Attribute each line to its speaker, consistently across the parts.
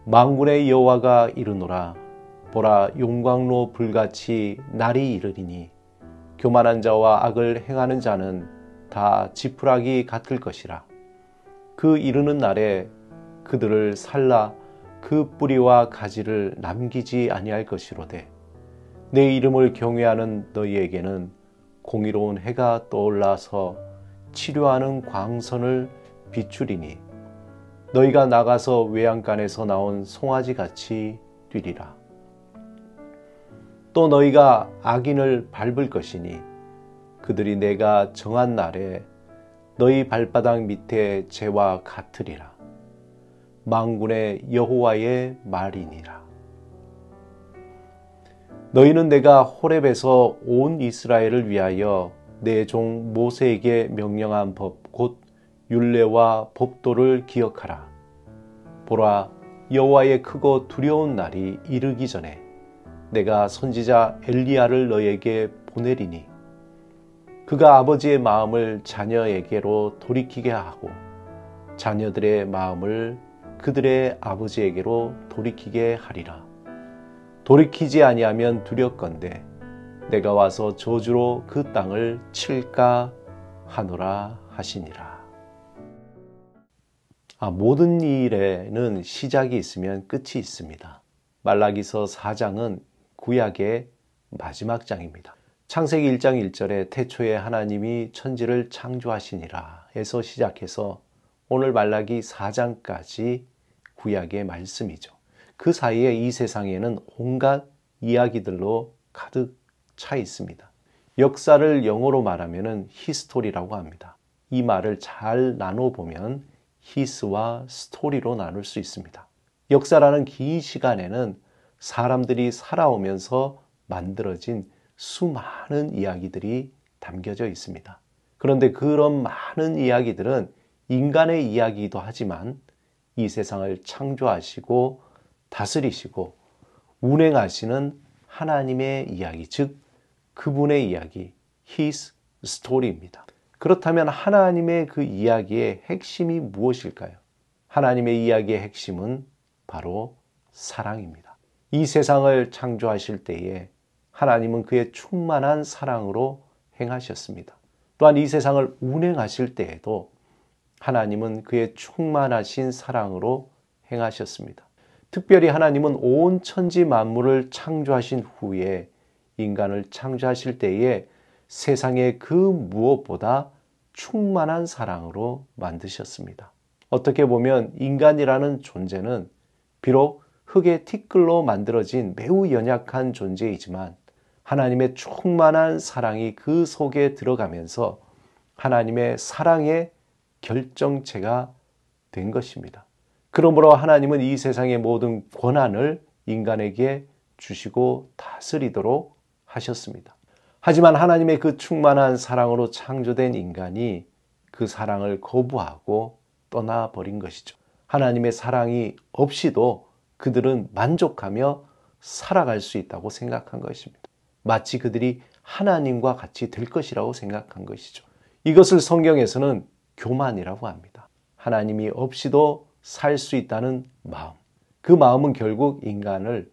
Speaker 1: 만군의 여호와가 이르노라. 보라, 용광로 불같이 날이 이르리니 교만한 자와 악을 행하는 자는 다 지푸라기 같을 것이라. 그 이르는 날에 그들을 살라 그 뿌리와 가지를 남기지 아니할 것이로되 내 이름을 경외하는 너희에게는 공의로운 해가 떠올라서 치료하는 광선을 비추리니 너희가 나가서 외양간에서 나온 송아지같이 뛰리라. 또 너희가 악인을 밟을 것이니 그들이 내가 정한 날에 너희 발바닥 밑에 재와 같으리라. 만군의 여호와의 말이니라. 너희는 내가 호렙에서 온 이스라엘을 위하여 내 종 모세에게 명령한 법 곧 율례와 법도를 기억하라. 보라, 여호와의 크고 두려운 날이 이르기 전에 내가 선지자 엘리야를 너에게 보내리니 그가 아버지의 마음을 자녀에게로 돌이키게 하고 자녀들의 마음을 그들의 아버지에게로 돌이키게 하리라. 돌이키지 아니하면 두렵건대 내가 와서 저주로 그 땅을 칠까 하노라 하시니라. 모든 일에는 시작이 있으면 끝이 있습니다. 말라기서 4장은 구약의 마지막 장입니다. 창세기 1장 1절에 태초에 하나님이 천지를 창조하시니라 에서 시작해서 오늘 말라기 4장까지 구약의 말씀이죠. 그 사이에 이 세상에는 온갖 이야기들로 가득 차 있습니다. 역사를 영어로 말하면 히스토리라고 합니다. 이 말을 잘 나눠보면 히스와 스토리로 나눌 수 있습니다. 역사라는 긴 시간에는 사람들이 살아오면서 만들어진 수많은 이야기들이 담겨져 있습니다. 그런데 그런 많은 이야기들은 인간의 이야기이기도 하지만 이 세상을 창조하시고 다스리시고 운행하시는 하나님의 이야기, 즉 그분의 이야기, His story입니다. 그렇다면 하나님의 그 이야기의 핵심이 무엇일까요? 하나님의 이야기의 핵심은 바로 사랑입니다. 이 세상을 창조하실 때에 하나님은 그의 충만한 사랑으로 행하셨습니다. 또한 이 세상을 운행하실 때에도 하나님은 그의 충만하신 사랑으로 행하셨습니다. 특별히 하나님은 온 천지 만물을 창조하신 후에 인간을 창조하실 때에 세상의 그 무엇보다 충만한 사랑으로 만드셨습니다. 어떻게 보면 인간이라는 존재는 비록 흙의 티끌로 만들어진 매우 연약한 존재이지만 하나님의 충만한 사랑이 그 속에 들어가면서 하나님의 사랑의 결정체가 된 것입니다. 그러므로 하나님은 이 세상의 모든 권한을 인간에게 주시고 다스리도록 하셨습니다. 하지만 하나님의 그 충만한 사랑으로 창조된 인간이 그 사랑을 거부하고 떠나버린 것이죠. 하나님의 사랑이 없이도 그들은 만족하며 살아갈 수 있다고 생각한 것입니다. 마치 그들이 하나님과 같이 될 것이라고 생각한 것이죠. 이것을 성경에서는 교만이라고 합니다. 하나님이 없이도 살 수 있다는 마음. 그 마음은 결국 인간을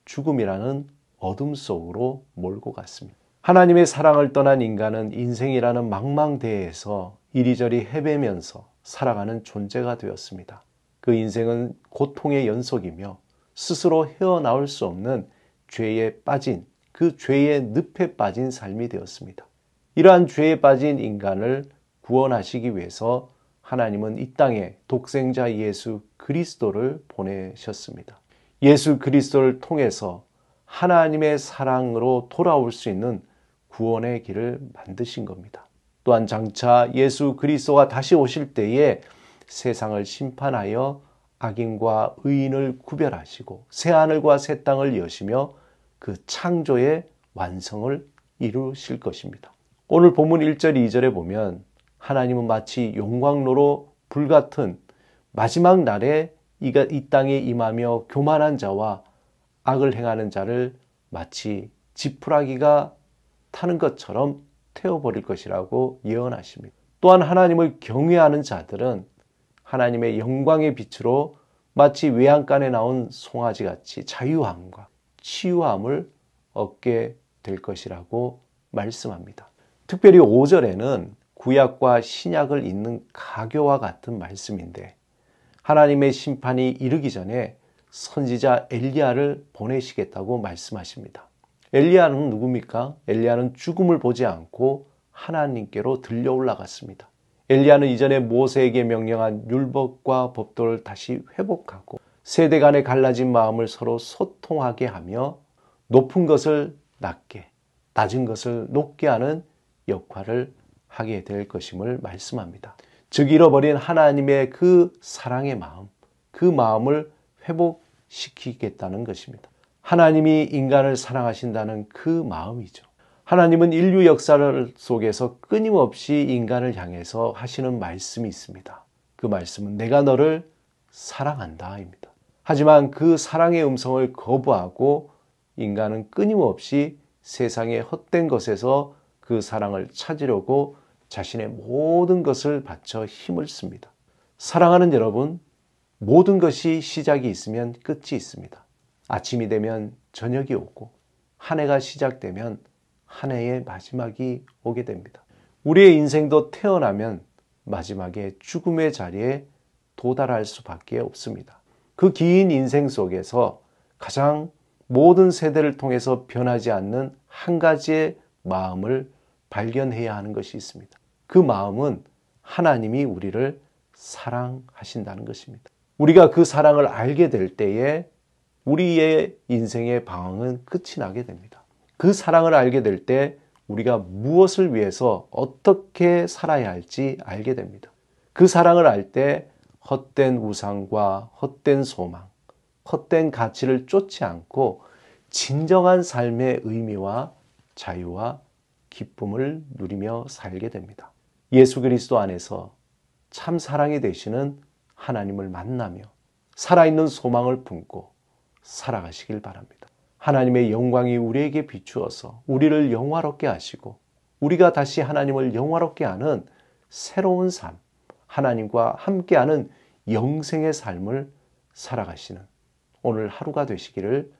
Speaker 1: 죽음이라는 어둠 속으로 몰고 갔습니다. 하나님의 사랑을 떠난 인간은 인생이라는 망망대해에서 이리저리 헤매면서 살아가는 존재가 되었습니다. 그 인생은 고통의 연속이며 스스로 헤어나올 수 없는 죄에 빠진, 그 죄의 늪에 빠진 삶이 되었습니다. 이러한 죄에 빠진 인간을 구원하시기 위해서 하나님은 이 땅에 독생자 예수 그리스도를 보내셨습니다. 예수 그리스도를 통해서 하나님의 사랑으로 돌아올 수 있는 구원의 길을 만드신 겁니다. 또한 장차 예수 그리스도가 다시 오실 때에 세상을 심판하여 악인과 의인을 구별하시고 새하늘과 새 땅을 여시며 그 창조의 완성을 이루실 것입니다. 오늘 본문 1절 2절에 보면 하나님은 마치 용광로로 불같은 마지막 날에 이 땅에 임하며 교만한 자와 악을 행하는 자를 마치 지푸라기가 타는 것처럼 태워버릴 것이라고 예언하십니다. 또한 하나님을 경외하는 자들은 하나님의 영광의 빛으로 마치 외양간에 나온 송아지같이 자유함과 치유함을 얻게 될 것이라고 말씀합니다. 특별히 5절에는 구약과 신약을 잇는 가교와 같은 말씀인데 하나님의 심판이 이르기 전에 선지자 엘리야를 보내시겠다고 말씀하십니다. 엘리야는 누굽니까? 엘리야는 죽음을 보지 않고 하나님께로 들려 올라갔습니다. 엘리야는 이전에 모세에게 명령한 율법과 법도를 다시 회복하고 세대 간의 갈라진 마음을 서로 소통하게 하며 높은 것을 낮게, 낮은 것을 높게 하는 역할을 하게 될 것임을 말씀합니다. 즉 잃어버린 하나님의 그 사랑의 마음, 그 마음을 회복시키겠다는 것입니다. 하나님이 인간을 사랑하신다는 그 마음이죠. 하나님은 인류 역사 속에서 끊임없이 인간을 향해서 하시는 말씀이 있습니다. 그 말씀은 내가 너를 사랑한다입니다. 하지만 그 사랑의 음성을 거부하고 인간은 끊임없이 세상의 헛된 것에서 그 사랑을 찾으려고 자신의 모든 것을 바쳐 힘을 씁니다. 사랑하는 여러분, 모든 것이 시작이 있으면 끝이 있습니다. 아침이 되면 저녁이 오고 한 해가 시작되면 한 해의 마지막이 오게 됩니다. 우리의 인생도 태어나면 마지막에 죽음의 자리에 도달할 수밖에 없습니다. 그 긴 인생 속에서 가장 모든 세대를 통해서 변하지 않는 한 가지의 마음을 발견해야 하는 것이 있습니다. 그 마음은 하나님이 우리를 사랑하신다는 것입니다. 우리가 그 사랑을 알게 될 때에 우리의 인생의 방황은 끝이 나게 됩니다. 그 사랑을 알게 될 때 우리가 무엇을 위해서 어떻게 살아야 할지 알게 됩니다. 그 사랑을 알 때 헛된 우상과 헛된 소망, 헛된 가치를 쫓지 않고 진정한 삶의 의미와 자유와 기쁨을 누리며 살게 됩니다. 예수 그리스도 안에서 참 사랑이 되시는 하나님을 만나며 살아있는 소망을 품고 살아가시길 바랍니다. 하나님의 영광이 우리에게 비추어서 우리를 영화롭게 하시고 우리가 다시 하나님을 영화롭게 하는 새로운 삶, 하나님과 함께하는 영생의 삶을 살아가시는 오늘 하루가 되시기를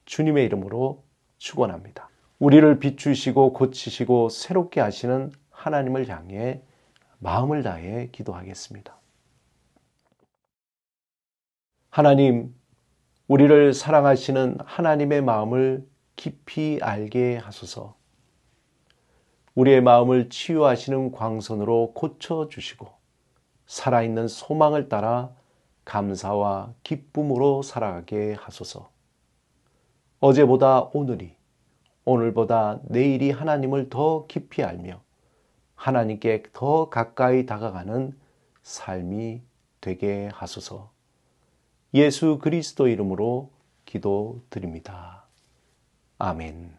Speaker 1: 주님의 이름으로 축원합니다. 우리를 비추시고 고치시고 새롭게 하시는 하나님을 향해 마음을 다해 기도하겠습니다. 하나님, 우리를 사랑하시는 하나님의 마음을 깊이 알게 하소서. 우리의 마음을 치유하시는 광선으로 고쳐주시고 살아있는 소망을 따라 감사와 기쁨으로 살아가게 하소서. 어제보다 오늘이, 오늘보다 내일이 하나님을 더 깊이 알며 하나님께 더 가까이 다가가는 삶이 되게 하소서. 예수 그리스도 이름으로 기도드립니다. 아멘.